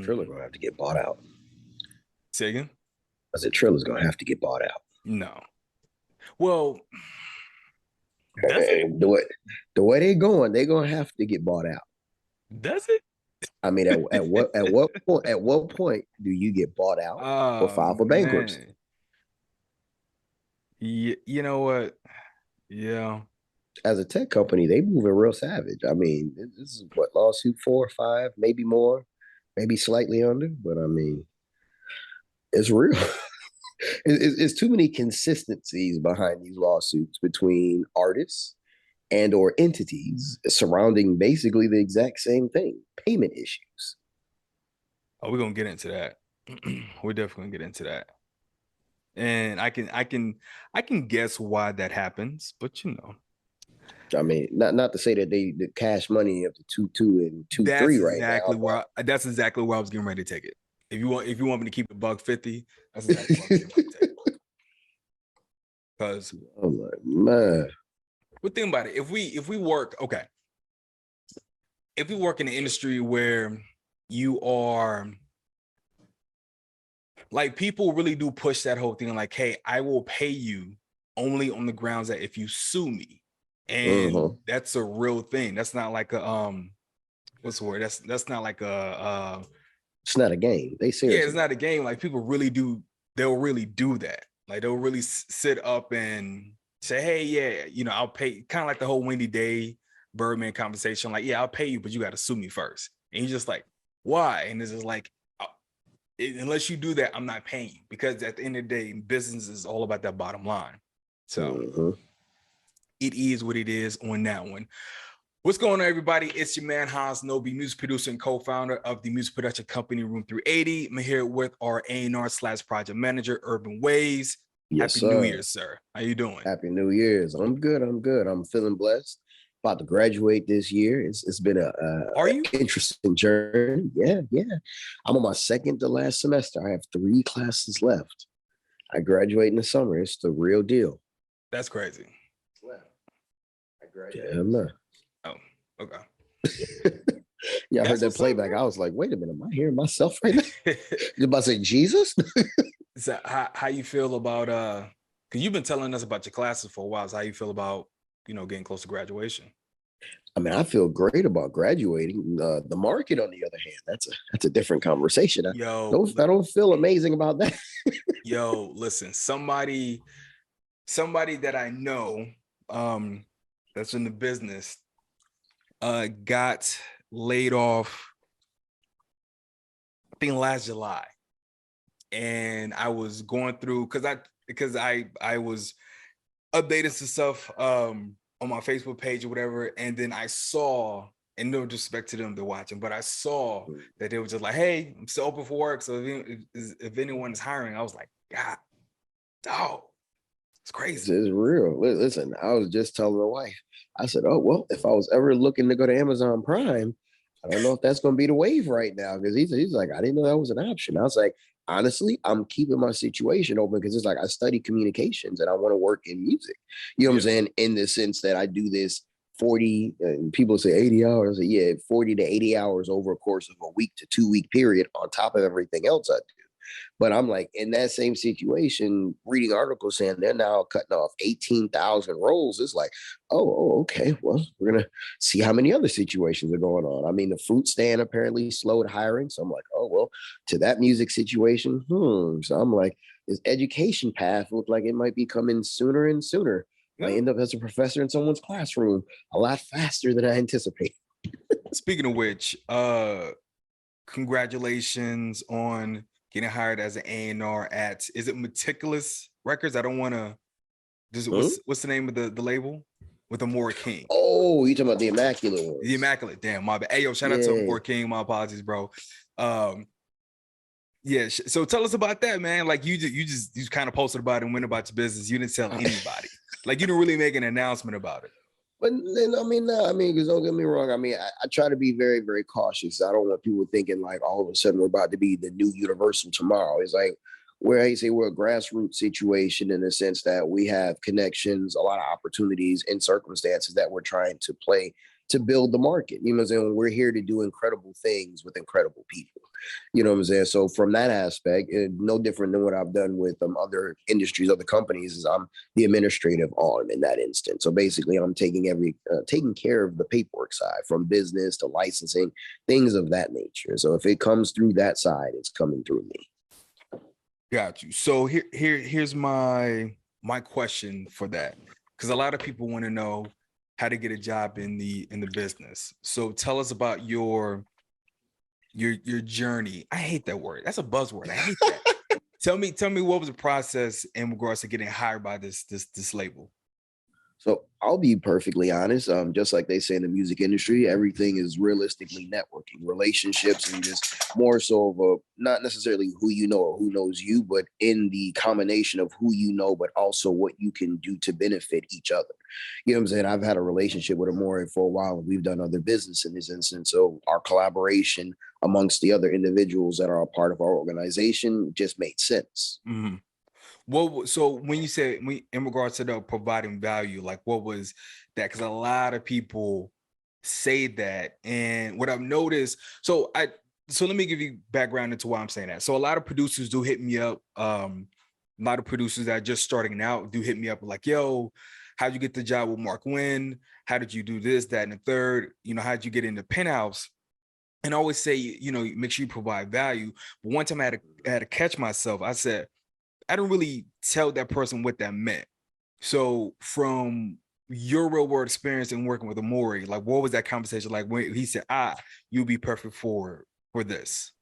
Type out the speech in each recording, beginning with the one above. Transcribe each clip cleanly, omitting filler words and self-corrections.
Triller gonna have to get bought out. Say again? I said Triller's gonna have to get bought out. No. Well, does it? The way they're going, they're gonna have to get bought out. Does it? I mean, at what point do you get bought out or Oh file for bankruptcy? man. You know what? Yeah. As a tech company, they moving real savage. I mean, this is what lawsuit 4 or 5, maybe more, maybe slightly under, but I mean, it's real. It's too many consistencies behind these lawsuits between artists and or entities surrounding basically the exact same thing, payment issues. Oh, we're gonna get into that. We're definitely gonna get into that. And I can guess why that happens, but I mean, not to say that they the cash money up to 2-2 and 2-3 right now, but that's exactly where I was getting ready to take it. If you want me to keep the $150, that's exactly where I was getting ready to take it. Because I'm like, man, but think about it. If we work, okay. If we work in an industry where you are like, people really do push that whole thing like, hey, I will pay you only on the grounds that if you sue me. And that's a real thing. That's not like a what's the word? That's not like a it's not a game. They yeah, seriously. it's not a game. Like, people really do, they'll really do that. Like, they'll really sit up and say, hey, yeah, I'll pay, kind of like the whole Windy Day Birdman conversation. Like, yeah, I'll pay you, but you got to sue me first. And you're just like, why? And it's just like, unless you do that, I'm not paying you, because at the end of the day, business is all about that bottom line. So it is what it is on that one. What's going on, everybody? It's your man, Hanz Nobe, music producer and co-founder of the music production company Room 380. I'm here with our A&R/project manager, Urban Wavz. Yes, Happy sir. New Year, sir. How you doing? Happy New Year's. I'm good. I'm feeling blessed. About to graduate this year. It's been Are you? interesting journey. Yeah. I'm on my second to last semester. I have 3 classes left. I graduate in the summer. It's the real deal. That's crazy. I graduate. Yeah, man. Oh, okay. Yeah, I heard that playback. I was like, wait a minute, am I hearing myself right now? You about to say Jesus? So how you feel about because you've been telling us about your classes for a while. So how you feel about getting close to graduation? I mean, I feel great about graduating. The market, on the other hand, that's a different conversation. I don't feel amazing about that. Yo, listen, somebody that I know that's in the business got laid off, I think last July. And I was going through, because I was updating some stuff on my Facebook page or whatever, and then I saw, and no disrespect to them, they're watching, but I saw that they were just like, hey, I'm still open for work, so if anyone is hiring. I was like, God, dog, it's crazy. It's real. Listen, I was just telling my wife, I said, oh, well, if I was ever looking to go to Amazon Prime, I don't know if that's going to be the wave right now, because he's like, I didn't know that was an option. I was like, honestly, I'm keeping my situation open, because it's like I study communications and I want to work in music. You know what I'm saying? In the sense that I do this 40, and people say 80 hours. Yeah, 40 to 80 hours over a course of a week to 2 week period on top of everything else I do. But I'm like, in that same situation, reading articles saying they're now cutting off 18,000 roles. It's like, okay. Well, we're going to see how many other situations are going on. I mean, the fruit stand apparently slowed hiring. So I'm like, oh, well, to that music situation. So I'm like, this education path looked like it might be coming sooner and sooner. I end up as a professor in someone's classroom a lot faster than I anticipated. Speaking of which, congratulations on getting hired as an A&R at, is it Meticulous Records? I don't want to, what's the name of the label? With Amora King. Oh, you talking about the Immaculate ones. The Immaculate, damn, my bad. Hey, yo, shout out to Amora King, my apologies, bro. Yeah, so tell us about that, man. Like, you kind of posted about it and went about your business. You didn't tell anybody. Like, you didn't really make an announcement about it. But then, because don't get me wrong. I mean, I try to be very, very cautious. I don't want people thinking like all of a sudden we're about to be the new Universal tomorrow. It's like, where I say we're a grassroots situation in the sense that we have connections, a lot of opportunities and circumstances that we're trying to play to build the market. You know what I'm saying? We're here to do incredible things with incredible people. You know what I'm saying? So from that aspect, no different than what I've done with other industries, other companies, is I'm the administrative arm in that instance. So basically, I'm taking care of the paperwork side, from business to licensing, things of that nature. So if it comes through that side, it's coming through me. Got you. So here's my question for that, because a lot of people want to know how to get a job in the business. So tell us about your journey. I hate that word. That's a buzzword. I hate that. Tell me what was the process in regards to getting hired by this label? So I'll be perfectly honest. Just like they say in the music industry, everything is realistically networking, relationships, and just more so of a, not necessarily who you know or who knows you, but in the combination of who you know, but also what you can do to benefit each other. You know what I'm saying? I've had a relationship with Amore for a while, and we've done other business in this instance. So our collaboration amongst the other individuals that are a part of our organization just made sense. Mm-hmm. Well, so when you say in regards to the providing value, like what was that? Because a lot of people say that, and what I've noticed, so let me give you background into why I'm saying that. So a lot of producers do hit me up. A lot of producers that are just starting out do hit me up like, yo, how'd you get the job with Mark Wynn? How did you do this, that, and the third? You know, how'd you get into Penthouse? And I always say, you know, make sure you provide value. But one time I had to catch myself. I said, I don't really tell that person what that meant. So from your real world experience in working with Amore, like what was that conversation like when he said, you'll be perfect for this?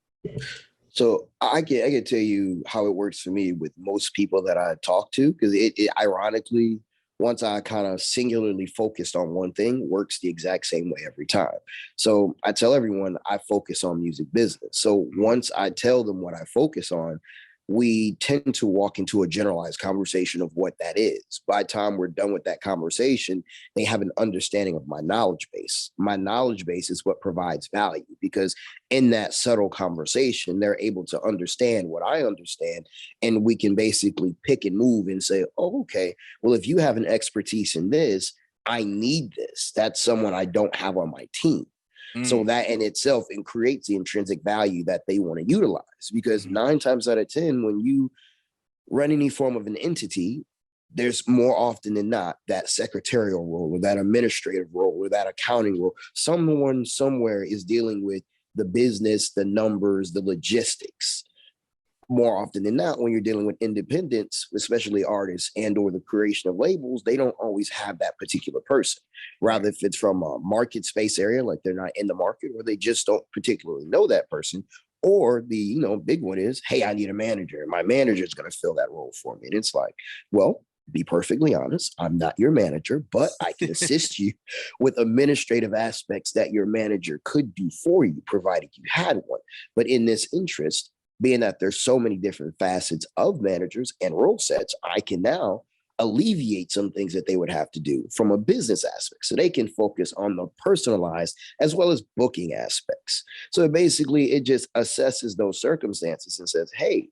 So I can tell you how it works for me with most people that I talk to, because it ironically, once I kind of singularly focused on one thing, works the exact same way every time. So I tell everyone I focus on music business. So once I tell them what I focus on, we tend to walk into a generalized conversation of what that is. By the time we're done with that conversation, they have an understanding of my knowledge base. My knowledge base is what provides value, because in that subtle conversation, they're able to understand what I understand. And we can basically pick and move and say, oh, okay, well, if you have an expertise in this, I need this. That's someone I don't have on my team. So that in itself and creates the intrinsic value that they want to utilize, because 9 times out of 10, when you run any form of an entity, there's more often than not that secretarial role or that administrative role or that accounting role. Someone somewhere is dealing with the business, the numbers, the logistics. More often than not, when you're dealing with independents, especially artists and or the creation of labels, they don't always have that particular person. Rather, if it's from a market space area, like they're not in the market, or they just don't particularly know that person, or the big one is, hey, I need a manager. My manager is going to fill that role for me. And it's like, well, be perfectly honest, I'm not your manager, but I can assist you with administrative aspects that your manager could do for you, provided you had one. But in this interest, being that there's so many different facets of managers and role sets, I can now alleviate some things that they would have to do from a business aspect. So they can focus on the personalized as well as booking aspects. So basically, it just assesses those circumstances and says, hey,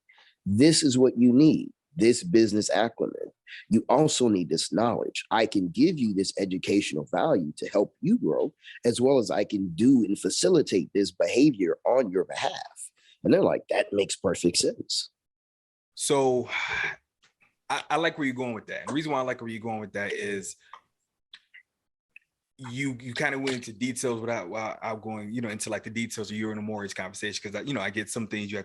this is what you need, this business acumen. You also need this knowledge. I can give you this educational value to help you grow, as well as I can do and facilitate this behavior on your behalf. And they're like, that makes perfect sense. So I like where you're going with that. And the reason why I like where you're going with that is you kind of went into details without going, into like the details of your and Amore's conversation. Cause I get some things you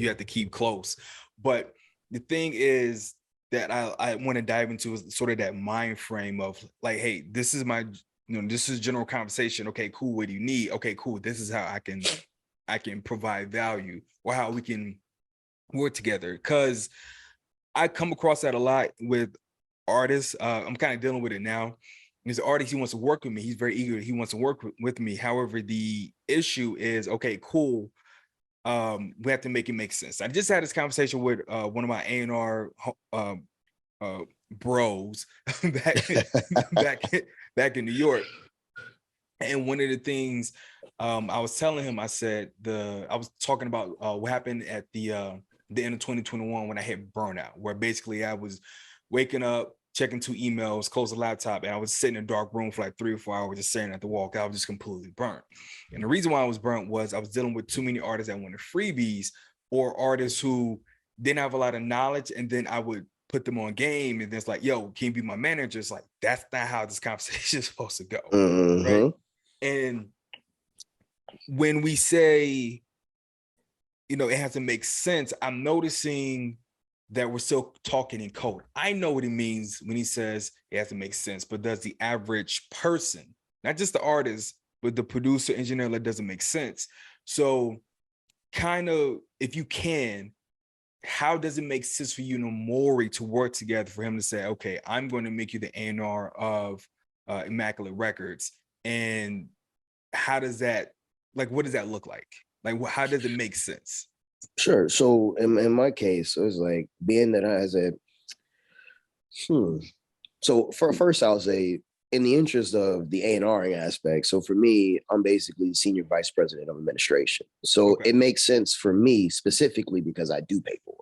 have to keep close. But the thing is that I want to dive into is sort of that mind frame of like, hey, this is my, this is general conversation. Okay, cool. What do you need? Okay, cool. This is how I can provide value, or how we can work together. Cause I come across that a lot with artists. I'm kind of dealing with it now. There's an artist, he wants to work with me. He's very eager. He wants to work with me. However, the issue is, okay, cool. We have to make it make sense. I just had this conversation with one of my A&R bros back in New York. And one of the things I was telling him, I was talking about what happened at the end of 2021 when I hit burnout, where basically I was waking up, checking 2 emails, close the laptop, and I was sitting in a dark room for like 3 or 4 hours just staring at the wall. I was just completely burnt. And the reason why I was burnt was I was dealing with too many artists that wanted freebies, or artists who didn't have a lot of knowledge, and then I would put them on game, and it's like, yo, can you be my manager? It's like, that's not how this conversation is supposed to go. Right. And when we say, you know, it has to make sense, I'm noticing that we're still talking in code. I know what he means when he says it has to make sense, but does the average person, not just the artist, but the producer, engineer, that doesn't make sense. So kind of, if you can, how does it make sense for you and Maury to work together for him to say, okay, I'm going to make you the A&R of Immaculate Records? And how does that, like, what does that look like? Like, how does it make sense? Sure. So in my case, it was like, being that I as a So first, I'll say, in the interest of the A&Ring aspect, so for me, I'm basically the senior vice president of administration. So it makes sense for me specifically because I do paperwork.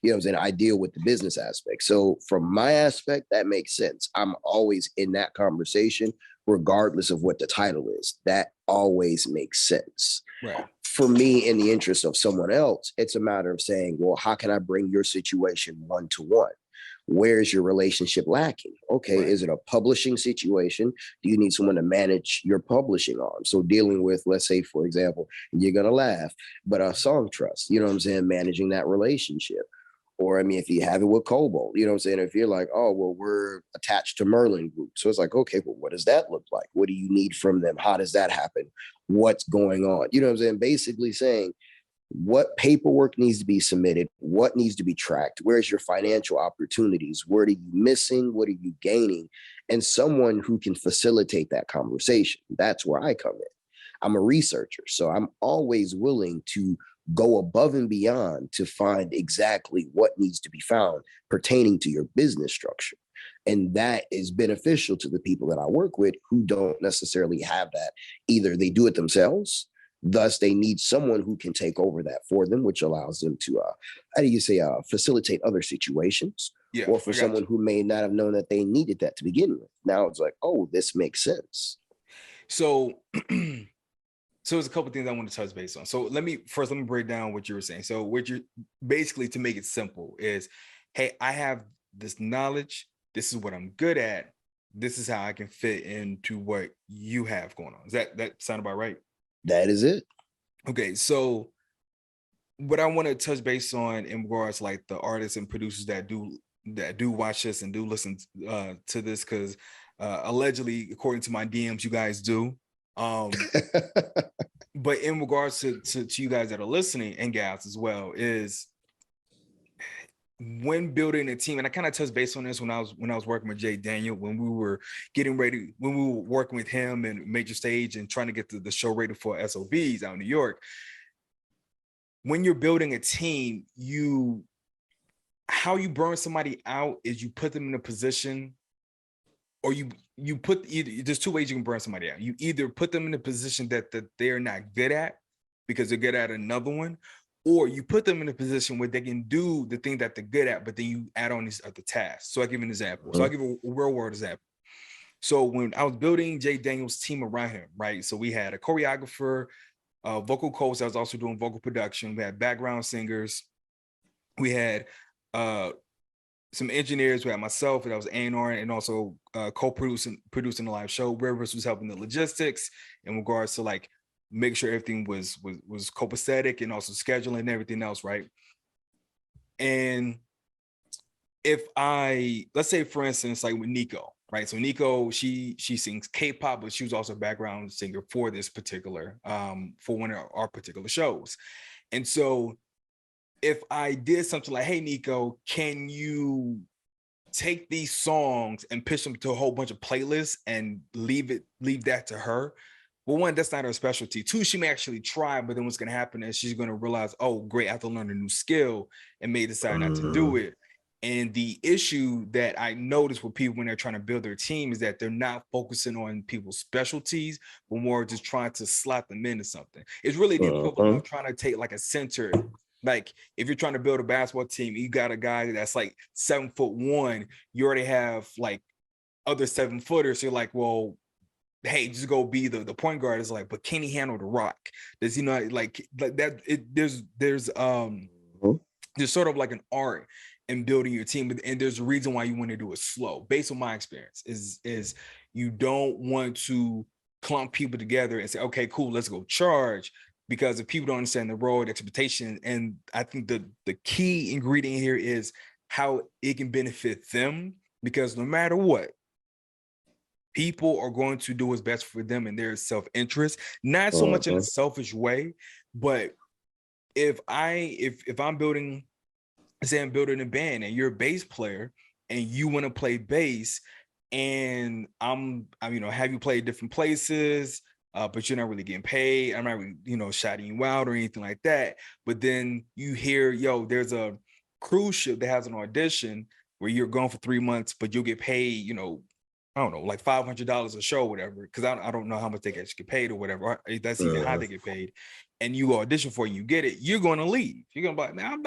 You know what I'm saying? I deal with the business aspect. So from my aspect, that makes sense. I'm always in that conversation, regardless of what the title is. That always makes sense. Right. For me, in the interest of someone else, it's a matter of saying, well, how can I bring your situation one-to-one? Where is your relationship lacking? Okay, right. Is it a publishing situation? Do you need someone to manage your publishing arm? So dealing with, let's say, for example, you're going to laugh, but a song trust, you know what I'm saying? Managing that relationship. Or, I mean, if you have it with Cobalt, you know what I'm saying? If you're like, oh, well, we're attached to Merlin Group. So it's like, okay, well, what does that look like? What do you need from them? How does that happen? What's going on? You know what I'm saying? Basically saying, what paperwork needs to be submitted, what needs to be tracked, where's your financial opportunities, what are you missing, what are you gaining, and someone who can facilitate that conversation. That's where I come in. I'm a researcher, so I'm always willing to go above and beyond to find exactly what needs to be found pertaining to your business structure. And that is beneficial to the people that I work with who don't necessarily have that. Either they do it themselves, thus, they need someone who can take over that for them, which allows them to, facilitate other situations. Yeah, or for someone who may not have known that they needed that to begin with. Now it's like, oh, this makes sense. So, so there's a couple of things I want to touch base on. So let me break down what you were saying. So what you're basically, to make it simple, is, hey, I have this knowledge. This is what I'm good at. This is how I can fit into what you have going on. Does that sound about right? That is it. Okay, so what I want to touch base on in regards to, like, the artists and producers that do watch this and do listen to this, because allegedly, according to my DMs, you guys do. But in regards to you guys that are listening, and gals as well, is when building a team, and I kind of touched base on this when I was working with Jay Daniel, when we were working with him and Major Stage and trying to get the show ready for SOBs out in New York. When you're building a team, how you burn somebody out is you put them in a position, or there's two ways you can burn somebody out. You either put them in a position that they're not good at because they're good at another one, or you put them in a position where they can do the thing that they're good at, but then you add on these other tasks. So I'll give you an example. So I'll give a real world example. So when I was building Jay Daniel's team around him, right? So we had a choreographer, vocal coach that was also doing vocal production. We had background singers. We had some engineers. We had myself, and I was A&R, and also co-producing the live show. Rivers was helping the logistics in regards to, like, make sure everything was copacetic, and also scheduling and everything else, right? And if let's say, for instance, like with Nico, right? So Nico, she sings K-pop, but she was also a background singer for this particular, for one of our particular shows. And so if I did something like, hey, Nico, can you take these songs and pitch them to a whole bunch of playlists and leave that to her? Well, one, that's not her specialty. Two, she may actually try, but then what's going to happen is she's going to realize, oh, great, I have to learn a new skill, and may decide not to do it. And the issue that I notice with people when they're trying to build their team is that they're not focusing on people's specialties, but more just trying to slot them into something. It's really the equivalent of trying to take, like, a center Like if you're trying to build a basketball team, you got a guy that's like 7'1", you already have like other 7-footers. So you're like, well, hey, just go be the point guard. Is like, but can he handle the rock? Does he not like that? Mhm. There's sort of like an art in building your team, and there's a reason why you want to do it slow. Based on my experience, is you don't want to clump people together and say, okay, cool, let's go charge. Because if people don't understand the role, the expectation, and I think the key ingredient here is how it can benefit them. Because no matter what, people are going to do what's best for them in their self-interest, not so much in a selfish way, but if I'm building, say I'm building a band and you're a bass player and you want to play bass, and I'm have you play different places, but you're not really getting paid. I'm not really, shouting you out or anything like that. But then you hear, yo, there's a cruise ship that has an audition where you're gone for 3 months, but you'll get paid, I don't know, like $500 a show, or whatever, because I don't know how much they actually get paid or whatever. That's even how they get paid. And you audition for it, you get it, you're going to leave. You're going to be like, man,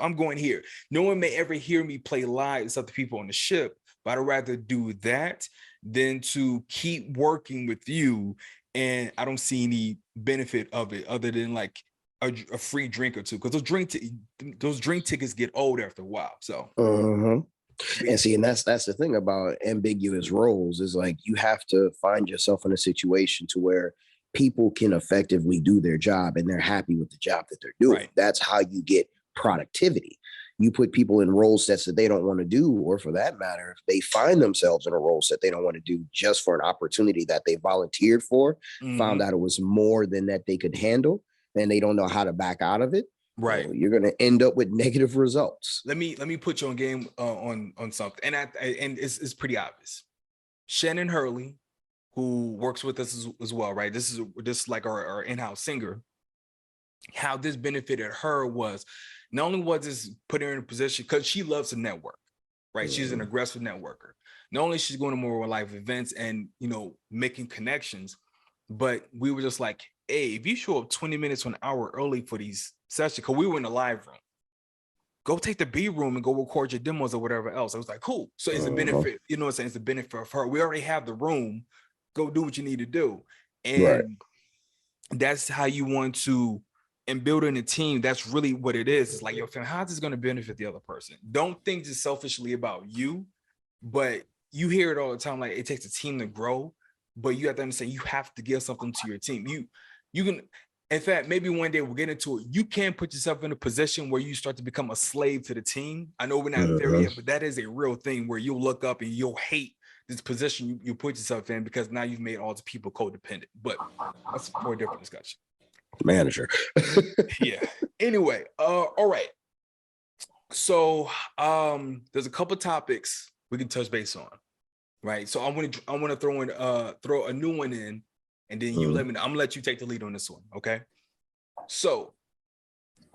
I'm going here. No one may ever hear me play live except the people on the ship, but I'd rather do that than to keep working with you. And I don't see any benefit of it other than like a free drink or two, because those drink tickets get old after a while. So. And see, and that's the thing about ambiguous roles, is like you have to find yourself in a situation to where people can effectively do their job and they're happy with the job that they're doing. Right. That's how you get productivity. You put people in role sets that they don't want to do, or for that matter, if they find themselves in a role set they don't want to do just for an opportunity that they volunteered for, found out it was more than that they could handle, and they don't know how to back out of it. Right. You're going to end up with negative results. Let me put you on game on something, and it's pretty obvious. Shannon Hurley, who works with us as well, right? This is like our in-house singer. How this benefited her was not only was this put her in a position, because she loves to network, right? She's an aggressive networker. Not only she's going to more live events and making connections, but we were just like, hey, if you show up 20 minutes to an hour early for these sessions, because we were in the live room, go take the B room and go record your demos or whatever else. I was like, cool. So it's a benefit, what I'm saying? It's a benefit of her. We already have the room. Go do what you need to do. And that's how you want to, and building a team, that's really what it is. It's like, yo, fam, how's this going to benefit the other person? Don't think just selfishly about you, but you hear it all the time. Like, it takes a team to grow, but you have to understand you have to give something to your team. You can, in fact, maybe one day we'll get into it. You can put yourself in a position where you start to become a slave to the team. I know we're not there yet, but that is a real thing where you'll look up and you'll hate this position you put yourself in, because now you've made all the people codependent. But that's for a different discussion. Manager. Yeah. Anyway, all right. So there's a couple topics we can touch base on, right? So I want to throw a new one in, and then you let me know. I'm gonna let you take the lead on this one, okay? So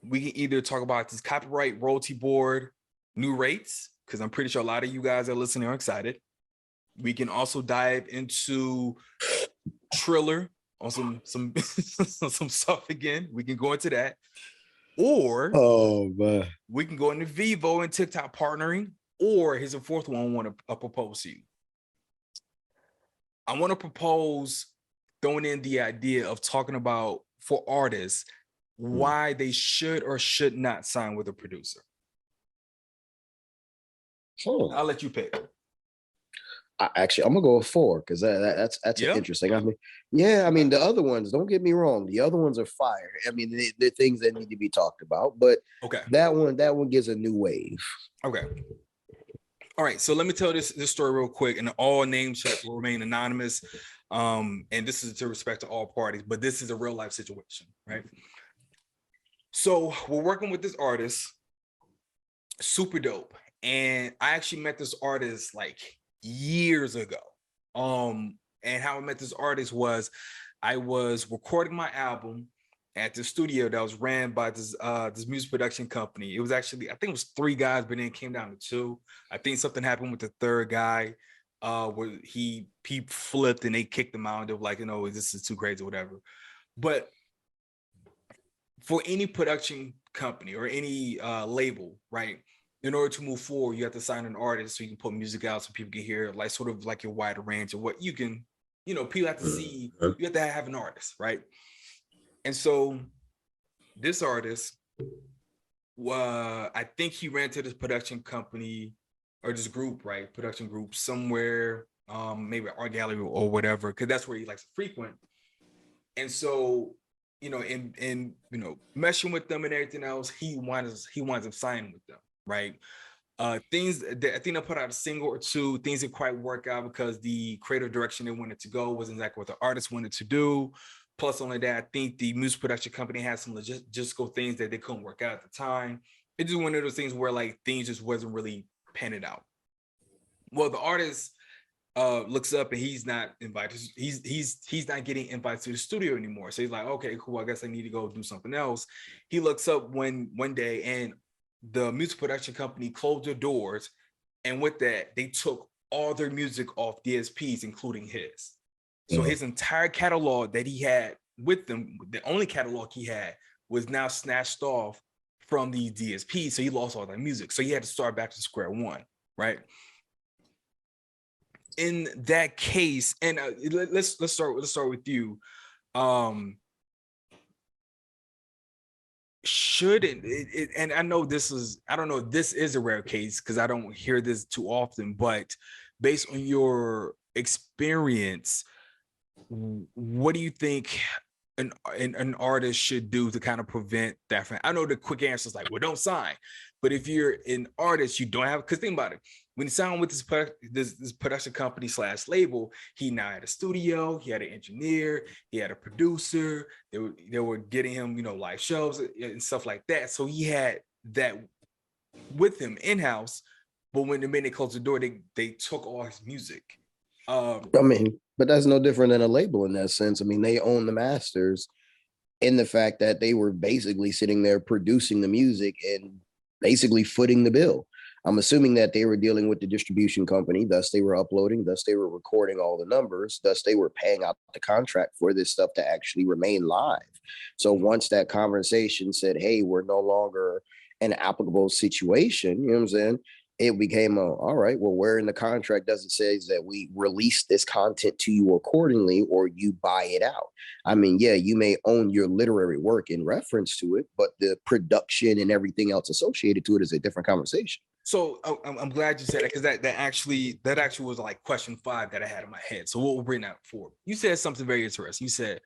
we can either talk about this copyright royalty board new rates, because I'm pretty sure a lot of you guys that are listening are excited. We can also dive into Triller on some some stuff again. We can go into that, or we can go into Vivo and TikTok partnering, or here's a fourth one I want to propose to you. I want to propose throwing in the idea of talking about, for artists, why they should or should not sign with a producer. I'll let you pick. Actually, I'm gonna go with 4, because that's interesting. I mean, the other ones, don't get me wrong, the other ones are fire. I mean, they're things that need to be talked about, but that one gives a new wave. Okay. All right, so let me tell this story real quick, and all names will remain anonymous. And this is to respect to all parties, but this is a real life situation, right? So we're working with this artist, super dope, and I actually met this artist like years ago. And how I met this artist was, I was recording my album at the studio that was ran by this music production company. It was actually, I think it was 3 guys, but then it came down to 2. I think something happened with the third guy, where he flipped and they kicked him out. They were like, this is too crazy or whatever. But for any production company or any label, right? In order to move forward, you have to sign an artist so you can put music out so people can hear, like sort of like your wider range of what you can, people have to see, you have to have an artist, right? And so this artist, I think he ran to this production company or this group, right? Production group somewhere, maybe art gallery or whatever, because that's where he likes to frequent. And so, and meshing with them and everything else, he winds up signing with them, right? Things that I think they put out a single or two, things didn't quite work out because the creative direction they wanted to go wasn't exactly what the artist wanted to do. Plus, only that, I think the music production company had some logistical things that they couldn't work out at the time. It's just one of those things where like things just wasn't really panning out. Well, the artist looks up and he's not invited. He's not getting invited to the studio anymore. So he's like, okay, cool. I guess I need to go do something else. He looks up one day and the music production company closed their doors, and with that, they took all their music off DSPs, including his. So his entire catalog that he had with them, the only catalog he had, was now snatched off from the DSPs. So he lost all that music. So he had to start back to square one, right? In that case, and let's start with you. Should it, and I know this is a rare case because I don't hear this too often, but based on your experience, what do you think an artist should do to kind of prevent that from? I know the quick answer is like, well, don't sign. But if you're an artist, you don't have, because think about it. When he signed with this production company / label, he now had a studio, he had an engineer, he had a producer. They were getting him, live shows and stuff like that. So he had that with him in-house. But when the minute they closed the door, they took all his music. But that's no different than a label in that sense. I mean, they own the masters in the fact that they were basically sitting there producing the music and basically footing the bill. I'm assuming that they were dealing with the distribution company, thus they were uploading, thus they were recording all the numbers, thus they were paying out the contract for this stuff to actually remain live. So once that conversation said, hey, we're no longer an applicable situation, you know what I'm saying? It became all right, well, where in the contract does it say that we release this content to you accordingly or you buy it out? I mean, yeah, you may own your literary work in reference to it, but the production and everything else associated to it is a different conversation. So I'm glad you said that, because that actually was like question 5 that I had in my head. So we'll bring that forward. You said something very interesting. You said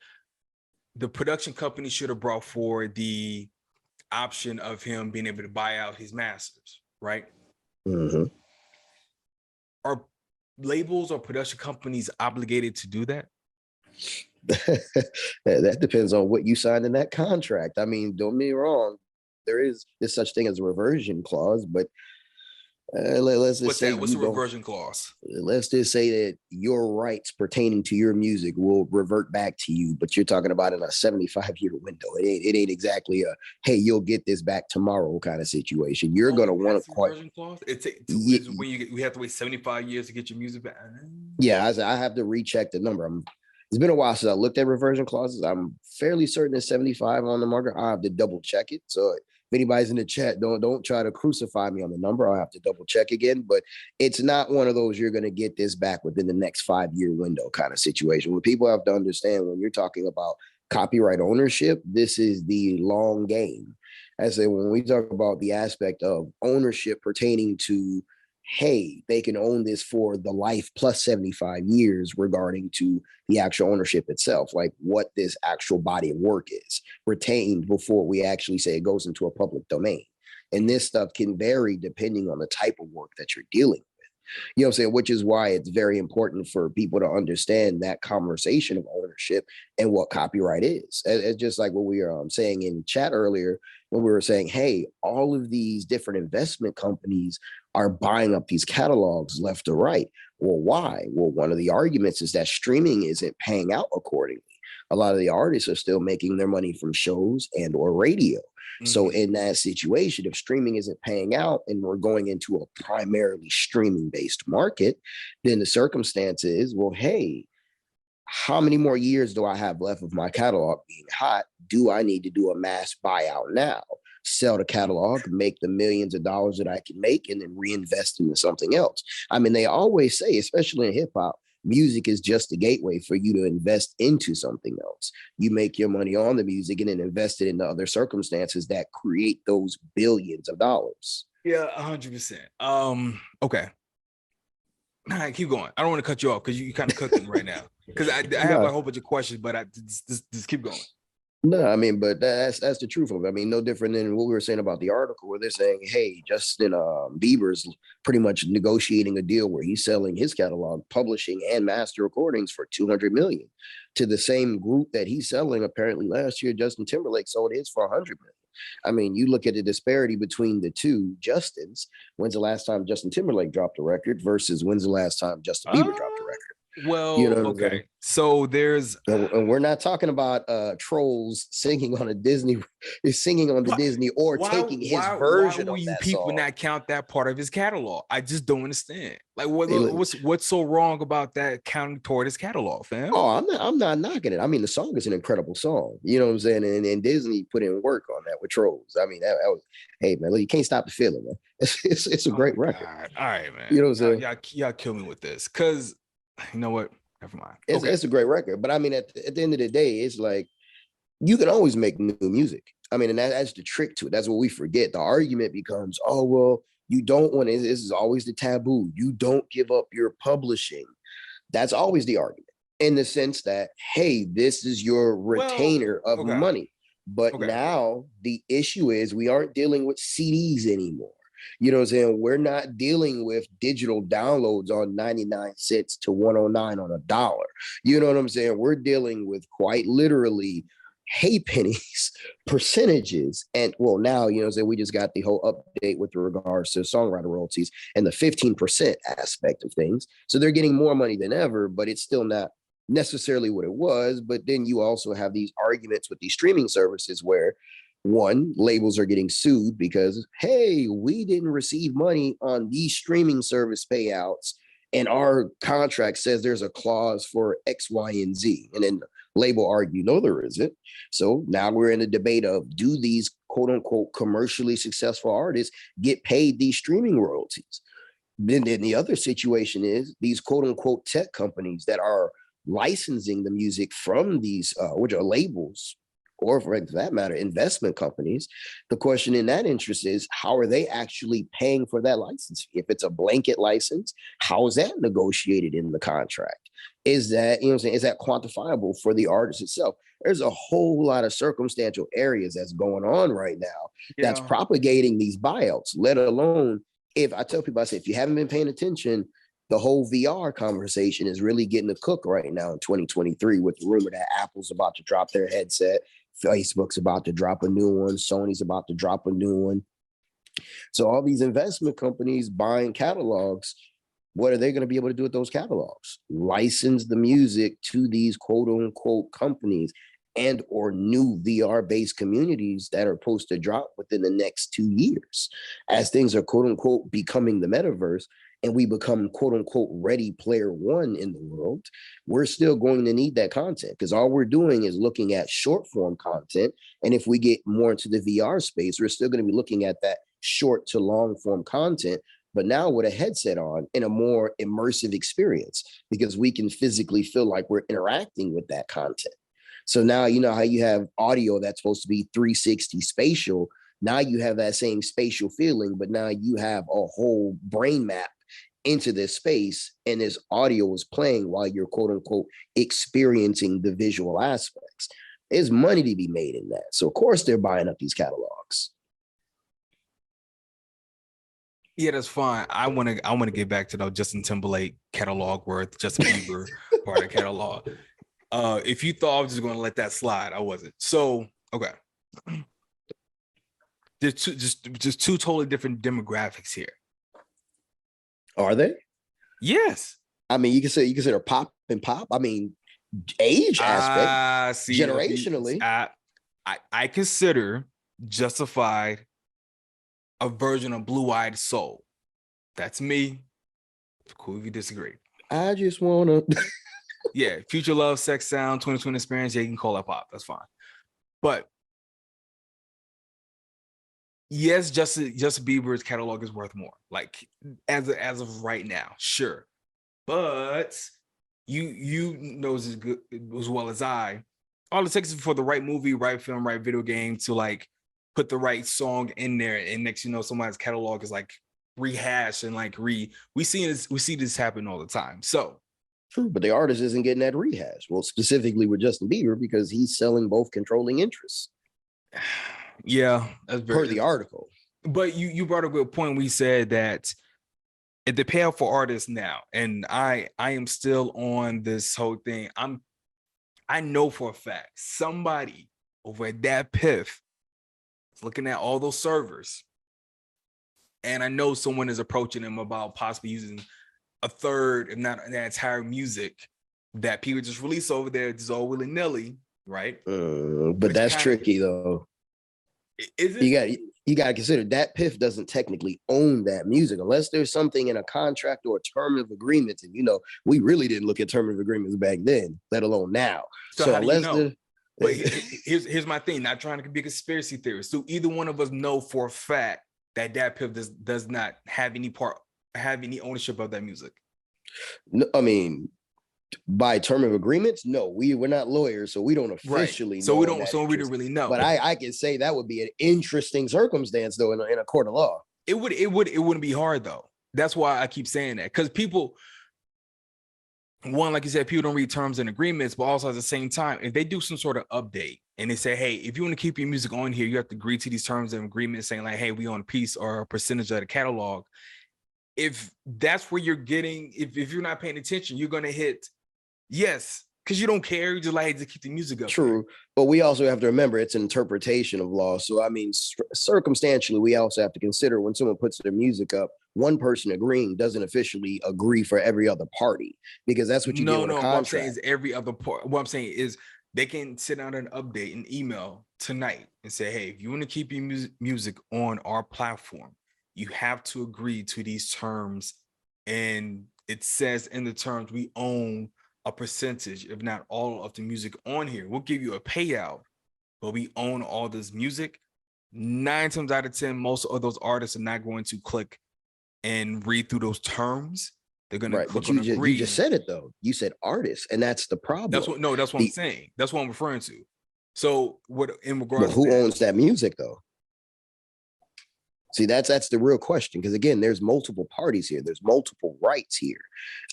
the production company should have brought forward the option of him being able to buy out his masters, right? Mm-hmm. Are labels or production companies obligated to do that? That depends on what you signed in that contract. I mean, don't get me wrong, there is such thing as a reversion clause, but let's just say what's the reversion clause? Let's just say that your rights pertaining to your music will revert back to you, but you're talking about in a 75-year window. It ain't exactly a hey, you'll get this back tomorrow kind of situation. You're going to want to reversion clause. We have to wait 75 years to get your music back. Yeah, I have to recheck the number. It's been a while since I looked at reversion clauses. I'm fairly certain it's 75 on the market. I have to double check it. So if anybody's in the chat, don't try to crucify me on the number. I'll have to double check again. But it's not one of those you're going to get this back within the next 5-year window kind of situation. What people have to understand when you're talking about copyright ownership, this is the long game. I say when we talk about the aspect of ownership pertaining to, hey, they can own this for the life plus 75 years regarding to the actual ownership itself, like what this actual body of work is retained before we actually say it goes into a public domain. And this stuff can vary depending on the type of work that you're dealing with. You know what I'm saying? Which is why it's very important for people to understand that conversation of ownership and what copyright is. It's just like what we were saying in chat earlier, when we were saying, hey, all of these different investment companies are buying up these catalogs left or right. Well, why? Well, one of the arguments is that streaming isn't paying out accordingly. A lot of the artists are still making their money from shows and or radio. Mm-hmm. So in that situation, if streaming isn't paying out and we're going into a primarily streaming based market, then the circumstance is, well, hey, how many more years do I have left of my catalog being hot? Do I need to do a mass buyout now? sell the catalog, make the millions of dollars that I can make, and then reinvest into something else. I mean, they always say, especially in hip hop, music is just a gateway for you to invest into something else. You make your money on the music and then invest it into other circumstances that create those billions of dollars. Yeah, 100%. Okay. All right, keep going. I don't want to cut you off because you kind of cooking right now. Because I have a whole bunch of questions, but I just keep going. No, I mean, but that's the truth of it. I mean, no different than what we were saying about the article where they're saying, hey, Justin Bieber's pretty much negotiating a deal where he's selling his catalog, publishing and master recordings for 200 million to the same group that he's selling. Apparently last year, Justin Timberlake sold his for 100 million. I mean, you look at the disparity between the two Justins. When's the last time Justin Timberlake dropped a record versus when's the last time Justin Bieber dropped a record? Well, you know okay. So there's, and we're not talking about trolls singing on a Disney, singing on the Disney or taking his version. Why will of you that people song. not count that part of his catalog? I just don't understand. Like, what's so wrong about that counting toward his catalog, fam? Oh, I'm not knocking it. I mean, the song is an incredible song. You know what I'm saying? And Disney put in work on that with Trolls. I mean, that was, hey man, you can't stop the feeling, man. It's a great record. All right, man. You know what I'm saying? Y'all kill me with this, because you know what? Never mind. It's a great record, but I mean, at the end of the day, it's like you can always make new music. I mean, and that's the trick to it. That's what we forget. The argument becomes, oh well, you don't want to. This is always the taboo. You don't give up your publishing. That's always the argument, in the sense that, hey, this is your retainer of money. But now the issue is we aren't dealing with CDs anymore. You know what I'm saying? We're not dealing with digital downloads on 99 cents to 109 on $1. You know what I'm saying? We're dealing with quite literally hay pennies, percentages. And well, now, you know what I'm saying, we just got the whole update with regards to songwriter royalties and the 15% aspect of things. So they're getting more money than ever, but it's still not necessarily what it was. But then you also have these arguments with these streaming services where one, labels are getting sued because, hey, we didn't receive money on these streaming service payouts, and our contract says there's a clause for X, Y, and Z. And then the label argue, no, there isn't. So now we're in a debate of, do these quote unquote commercially successful artists get paid these streaming royalties? Then the other situation is these quote unquote tech companies that are licensing the music from these, which are labels, or for that matter, investment companies. The question in that interest is, how are they actually paying for that license? If it's a blanket license, how is that negotiated in the contract? Is that, you know what I'm saying, is that quantifiable for the artist itself? There's a whole lot of circumstantial areas that's going on right now that's propagating these buyouts, let alone, if I tell people, I say, if you haven't been paying attention, the whole VR conversation is really getting to cook right now in 2023 with the rumor that Apple's about to drop their headset, Facebook's about to drop a new one, Sony's about to drop a new one. So all these investment companies buying catalogs, what are they going to be able to do with those catalogs? License the music to these quote unquote companies and or new VR-based communities that are supposed to drop within the next 2 years. As things are quote unquote becoming the metaverse, and we become quote unquote ready player one in the world, we're still going to need that content, because all we're doing is looking at short form content. And if we get more into the VR space, we're still going to be looking at that short to long form content, but now with a headset on in a more immersive experience, because we can physically feel like we're interacting with that content. So now, you know how you have audio that's supposed to be 360 spatial. Now you have that same spatial feeling, but now you have a whole brain map into this space, and this audio is playing while you're quote unquote experiencing the visual aspects. There's money to be made in that. So of course they're buying up these catalogs. Yeah, that's fine. I want to get back to the Justin Timberlake catalog worth, Justin Bieber part of catalog. If you thought I was just going to let that slide, I wasn't. So, okay. There's just two totally different demographics here. Are they? Yes. I mean, you consider pop and pop. I mean, age aspect, generationally. I consider Justified a version of Blue Eyed Soul. That's me. It's cool if you disagree. I just wanna. Yeah, Future Love, Sex Sound, 2020 Experience. Yeah, you can call that pop. That's fine. But yes, Justin Bieber's catalog is worth more. Like as of right now, sure. But you knows as good as well as I. All it takes is for the right movie, right film, right video game to like put the right song in there, and next you know somebody's catalog is like rehashed and like we see this happen all the time. So true, but the artist isn't getting that rehash. Well, specifically with Justin Bieber because he's selling both controlling interests. Yeah, that's per the article. But you brought up a good point. We said that if they pay out for artists now, and I am still on this whole thing. I know for a fact somebody over at that Piff is looking at all those servers, and I know someone is approaching them about possibly using a third, if not the entire music that people just release over there, just all willy nilly, right? But that's tricky though. Is it? You got to consider that Piff doesn't technically own that music unless there's something in a contract or a term of agreement. And we really didn't look at term of agreements back then, let alone now. So how do you know? But here's my thing. Not trying to be a conspiracy theorist. So either one of us know for a fact that Piff does not have any ownership of that music. No, I mean, by term of agreements, no, we're not lawyers, so we don't officially know. So we don't really know. But I can say that would be an interesting circumstance though in a court of law. It wouldn't be hard though. That's why I keep saying that, because people, one, like you said, people don't read terms and agreements, but also at the same time, if they do some sort of update and they say, hey, if you want to keep your music on here, you have to agree to these terms and agreements saying like, hey, we own a piece or a percentage of the catalog. If that's where you're getting, if you're not paying attention, you're going to hit yes, because you don't care. You just like to keep the music up. True. But we also have to remember it's an interpretation of law. So, I mean, circumstantially, we also have to consider when someone puts their music up, one person agreeing doesn't officially agree for every other party, because that's what you do in a contract. What I'm saying is every other part. What I'm saying is they can sit down and update an email tonight and say, hey, if you want to keep your music on our platform, you have to agree to these terms. And it says in the terms, we own a percentage, if not all of the music on here. We'll give you a payout, but we own all this music. 9 times out of 10, most of those artists are not going to click and read through those terms. They're going to click on agree. You just said it though. You said artists, and that's the problem. That's what I'm saying. That's what I'm referring to. So what in regards to who owns that music though? See, that's the real question, because again, there's multiple parties here. There's multiple rights here.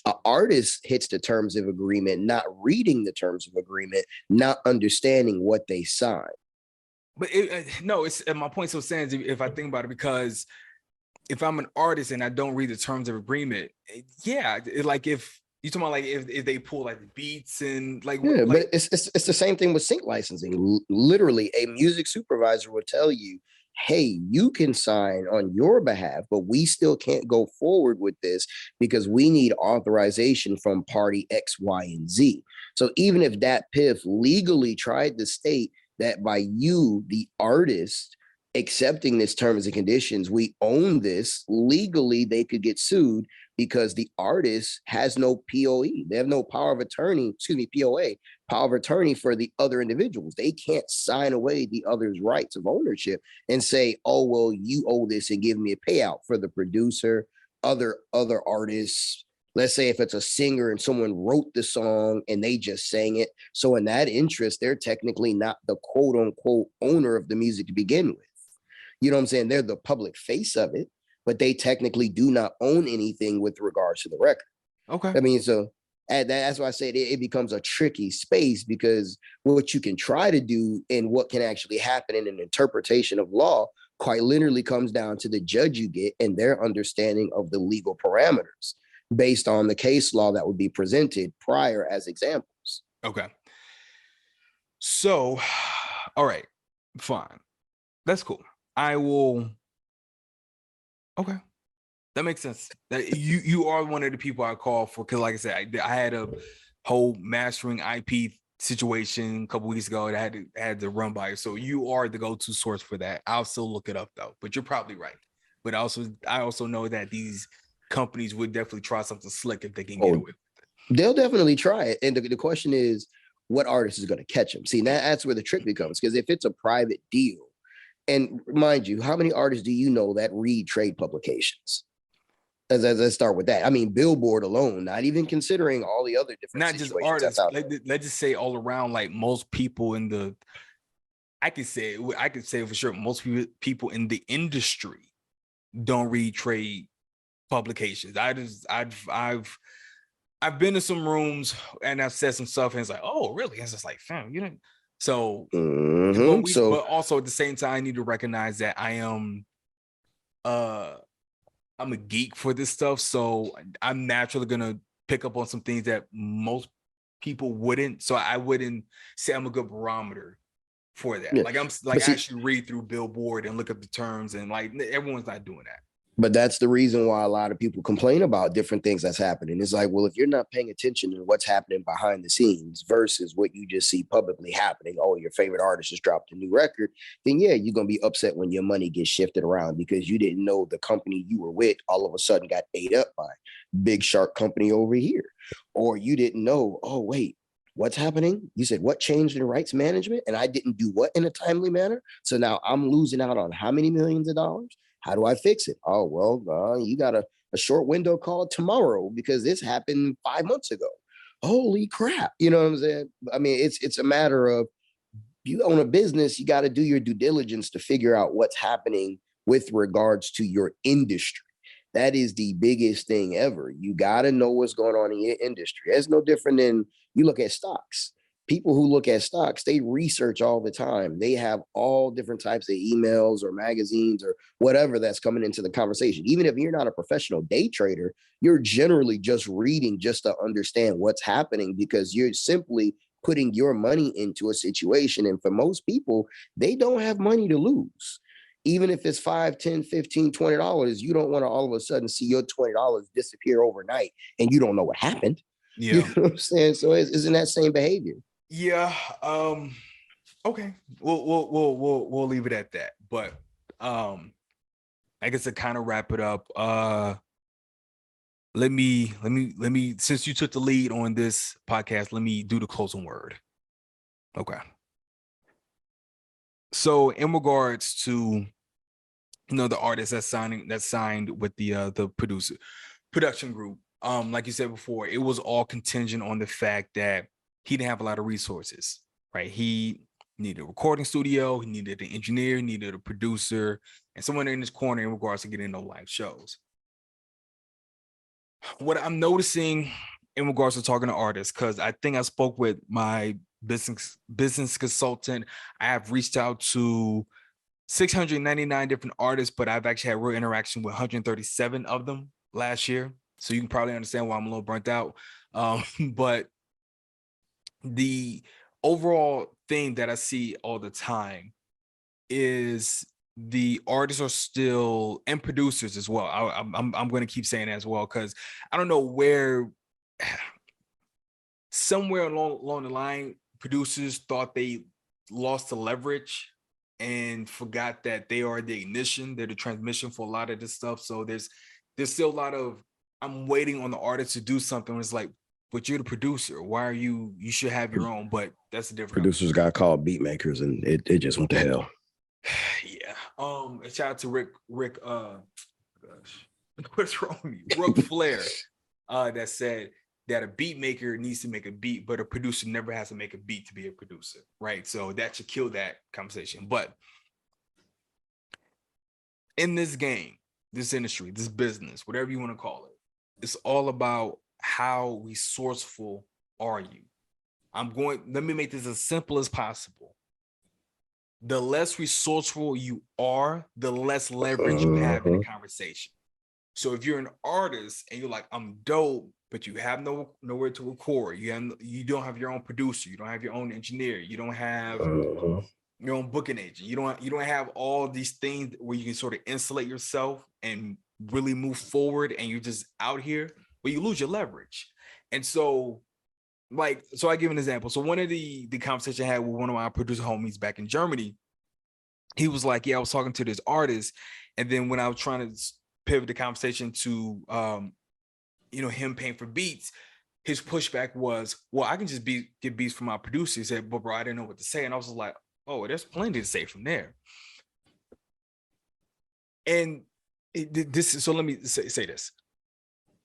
An artist hits the terms of agreement, not reading the terms of agreement, not understanding what they sign. But it's my point still stands if I think about it, because if I'm an artist and I don't read the terms of agreement, like if you talking about like if they pull like beats and like but it's the same thing with sync licensing. Literally, a music supervisor will tell you, hey, you can sign on your behalf, but we still can't go forward with this because we need authorization from party X, Y, and Z. So even if that Piff legally tried to state that by you, the artist, accepting this terms and conditions, we own this, legally they could get sued because the artist has no POE. They have no power of attorney, POA, power of attorney for the other individuals. They can't sign away the other's rights of ownership and say, oh, well, you owe this and give me a payout for the producer, other artists. Let's say if it's a singer and someone wrote the song and they just sang it. So in that interest, they're technically not the quote unquote owner of the music to begin with. You know what I'm saying? They're the public face of it, but they technically do not own anything with regards to the record. Okay. I mean, so that's why I said it becomes a tricky space, because what you can try to do and what can actually happen in an interpretation of law quite literally comes down to the judge you get and their understanding of the legal parameters based on the case law that would be presented prior as examples. Okay. So, all right, fine. That's cool. I will. Okay. That makes sense. That you are one of the people I call for, because like I said, I had a whole mastering IP situation a couple weeks ago that I had to run by. So you are the go-to source for that. I'll still look it up though, but you're probably right. But I also know that these companies would definitely try something slick if they can get away with it. They'll definitely try it. And the question is, what artist is going to catch them? See, that's where the trick becomes, because if it's a private deal, And mind you, how many artists do you know that read trade publications? Let's start with that. I mean, Billboard alone, not even considering all the other different Not just situations artists. that's out there. Let's just say all around, like most people in the, I could say for sure, most people in the industry don't read trade publications. I've been in some rooms and I've said some stuff and it's like, oh, really? It's just like, fam, you know. So, but also at the same time, I need to recognize that I'm a geek for this stuff. So I'm naturally gonna pick up on some things that most people wouldn't. So I wouldn't say I'm a good barometer for that. Yeah. Like I'm like I actually read through Billboard and look up the terms, and like everyone's not doing that. But that's the reason why a lot of people complain about different things that's happening. It's like, well, if you're not paying attention to what's happening behind the scenes versus what you just see publicly happening, oh, your favorite artist just dropped a new record, then yeah, you're going to be upset when your money gets shifted around because you didn't know the company you were with all of a sudden got ate up by big shark company over here. Or you didn't know, oh, wait, what's happening? You said, what changed in rights management? And I didn't do what in a timely manner? So now I'm losing out on how many millions of dollars? How do I fix it? Oh, well, you got a short window called tomorrow because this happened 5 months ago. Holy crap. You know what I'm saying? I mean, it's a matter of you own a business, you got to do your due diligence to figure out what's happening with regards to your industry. That is the biggest thing ever. You got to know what's going on in your industry. It's no different than you look at stocks. People who look at stocks, they research all the time. They have all different types of emails or magazines or whatever that's coming into the conversation. Even if you're not a professional day trader, you're generally just reading just to understand what's happening because you're simply putting your money into a situation. And for most people, they don't have money to lose. Even if it's $5, $10, $15, $20, you don't want to all of a sudden see your $20 disappear overnight and you don't know what happened. Yeah. You know what I'm saying? So isn't that same behavior? Yeah. Okay. We'll leave it at that. But I guess to kind of wrap it up, let me since you took the lead on this podcast, let me do the closing word. Okay. So in regards to the artist that's signed with the production group, like you said before, it was all contingent on the fact that he didn't have a lot of resources, right? He needed a recording studio, he needed an engineer, he needed a producer, and someone in his corner in regards to getting no live shows. What I'm noticing in regards to talking to artists, because I think I spoke with my business consultant, I have reached out to 699 different artists, but I've actually had real interaction with 137 of them last year. So you can probably understand why I'm a little burnt out. But the overall thing that I see all the time is the artists are still, and producers as well. I'm going to keep saying that as well, because I don't know where, somewhere along the line, producers thought they lost the leverage and forgot that they are the ignition, they're the transmission for a lot of this stuff. So there's still a lot of, I'm waiting on the artist to do something. It's like, but you're the producer. Why are you should have your own, but that's a different. Producers got called beat makers and it just went to hell. Yeah. A shout out to Rick, gosh, what's wrong with you? Rick Flair, that said that a beat maker needs to make a beat, but a producer never has to make a beat to be a producer, right? So that should kill that conversation. But in this game, this industry, this business, whatever you want to call it, it's all about how resourceful are you? Let me make this as simple as possible. The less resourceful you are, the less leverage you have in a conversation. So if you're an artist and you're like, I'm dope, but you have nowhere to record, you don't have your own producer, you don't have your own engineer, you don't have your own booking agent, you don't have all these things where you can sort of insulate yourself and really move forward, and you're just out here, but you lose your leverage. And so I give an example. So one of the conversation I had with one of my producer homies back in Germany, he was like, yeah, I was talking to this artist, and then when I was trying to pivot the conversation to him paying for beats, his pushback was, well, I can just get beats from my producer. He said, but bro, I didn't know what to say. And I was like, oh, there's plenty to say from there. And this is, so let me say this.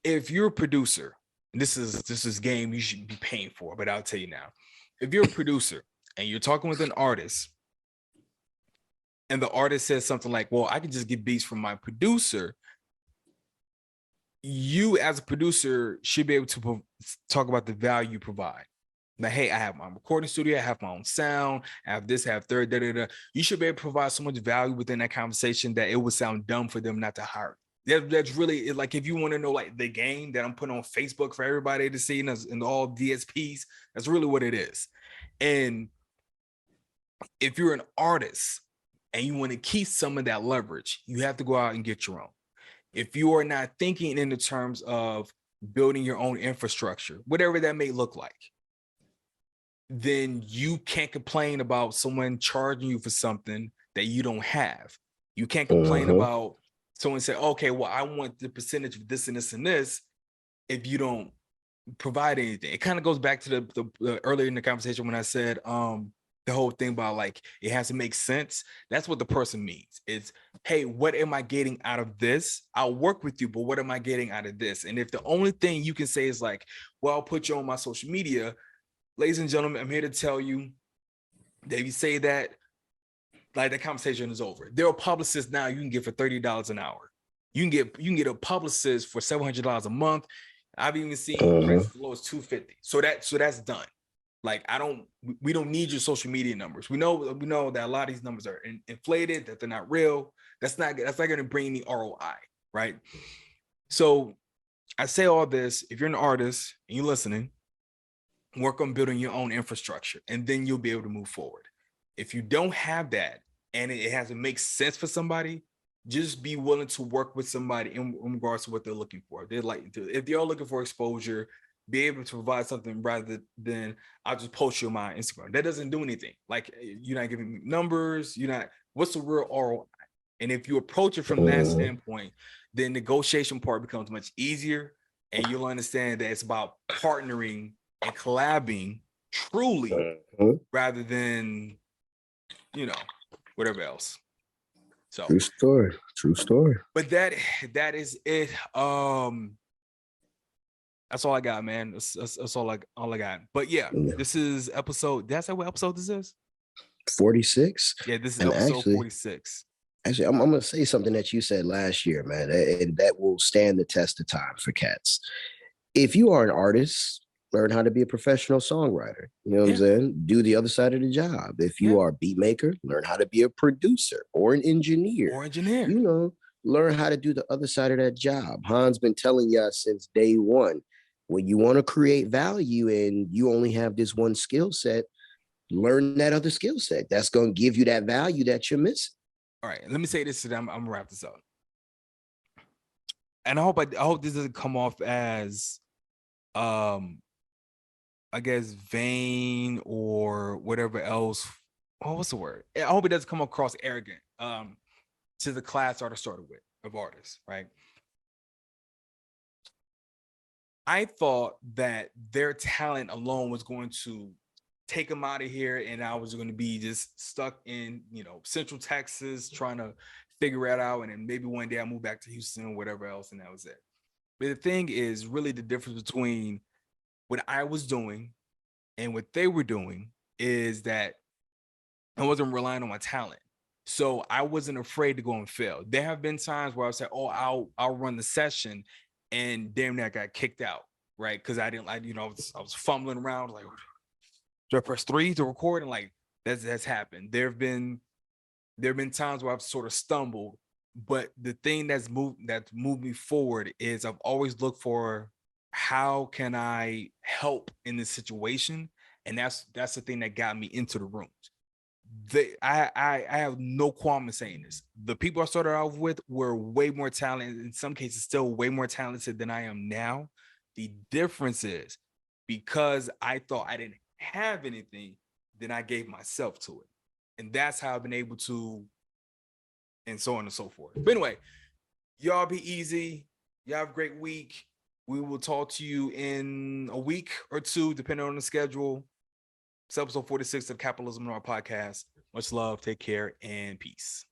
If you're a producer, and this is game you should be paying for, but I'll tell you now. If you're a producer and you're talking with an artist, and the artist says something like, well, I can just get beats from my producer, you as a producer should be able to talk about the value you provide. Like, hey, I have my recording studio, I have my own sound, I have this, I have third, da, da, da. You should be able to provide so much value within that conversation that it would sound dumb for them not to hire you. That's really like, if you want to know like the game that I'm putting on Facebook for everybody to see and all DSPs, that's really what it is. And if you're an artist and you want to keep some of that leverage, you have to go out and get your own. If you are not thinking in the terms of building your own infrastructure, whatever that may look like, then you can't complain about someone charging you for something that you don't have. You can't complain about someone saying, okay, well, I want the percentage of this and this and this if you don't provide anything. It kind of goes back to the earlier in the conversation when I said the whole thing about like, it has to make sense. That's what the person means. It's, hey, what am I getting out of this? I'll work with you, but what am I getting out of this? And if the only thing you can say is like, well, I'll put you on my social media, ladies and gentlemen, I'm here to tell you that if you say that, like, the conversation is over. There are publicists now you can get for $30 an hour. You can get a publicist for $700 a month. I've even seen prices as low as $250. So that's done. Like, we don't need your social media numbers. We know that a lot of these numbers are inflated, that they're not real. That's not going to bring any ROI, right? So I say all this, if you're an artist and you're listening, work on building your own infrastructure, and then you'll be able to move forward. If you don't have that and it has to make sense for somebody, just be willing to work with somebody in regards to what they're looking for. If they're looking for exposure, be able to provide something rather than I'll just post you on my Instagram. That doesn't do anything. Like, you're not giving me numbers. What's the real ROI? And if you approach it from that standpoint, then negotiation part becomes much easier, and you'll understand that it's about partnering and collabing truly rather than, whatever else. So True story. But that is it. That's all I got, man. That's all I got. But yeah, this is episode. Did I say what episode this is? 46. Yeah, this is episode 46. Actually, I'm gonna say something that you said last year, man, and that will stand the test of time for cats. If you are an artist, learn how to be a professional songwriter. You know what I'm saying? Do the other side of the job. If you are a beat maker, learn how to be a producer or an engineer. Learn how to do the other side of that job. Han's been telling you since day one, when you want to create value and you only have this one skill set, learn that other skill set. That's going to give you that value that you're missing. All right, let me say this to them. I'm gonna wrap this up. And I hope this doesn't come off as I guess vain or whatever else. Oh, what's the word? I hope it doesn't come across arrogant to the class I started with of artists, right? I thought that their talent alone was going to take them out of here, and I was going to be just stuck in, Central Texas trying to figure it out, and then maybe one day I'll move back to Houston or whatever else, and that was it. But the thing is, really the difference between what I was doing and what they were doing is that I wasn't relying on my talent. So I wasn't afraid to go and fail. There have been times where I said, "Oh, I'll run the session," and damn near I got kicked out, right? Because I was fumbling around like, do I press 3 to record? And like that's happened. There have been times where I've sort of stumbled, but the thing that's moved me forward is I've always looked for how can I help in this situation, and that's the thing that got me into the rooms. I have no qualm in saying this. The people I started off with were way more talented, in some cases still way more talented than I am now. The difference is because I thought I didn't have anything, then I gave myself to it. And that's how I've been able to, and so on and so forth. But anyway, y'all be easy. Y'all have a great week. We will talk to you in a week or two, depending on the schedule. It's episode 46 of Capitalism on our podcast. Much love, take care, and peace.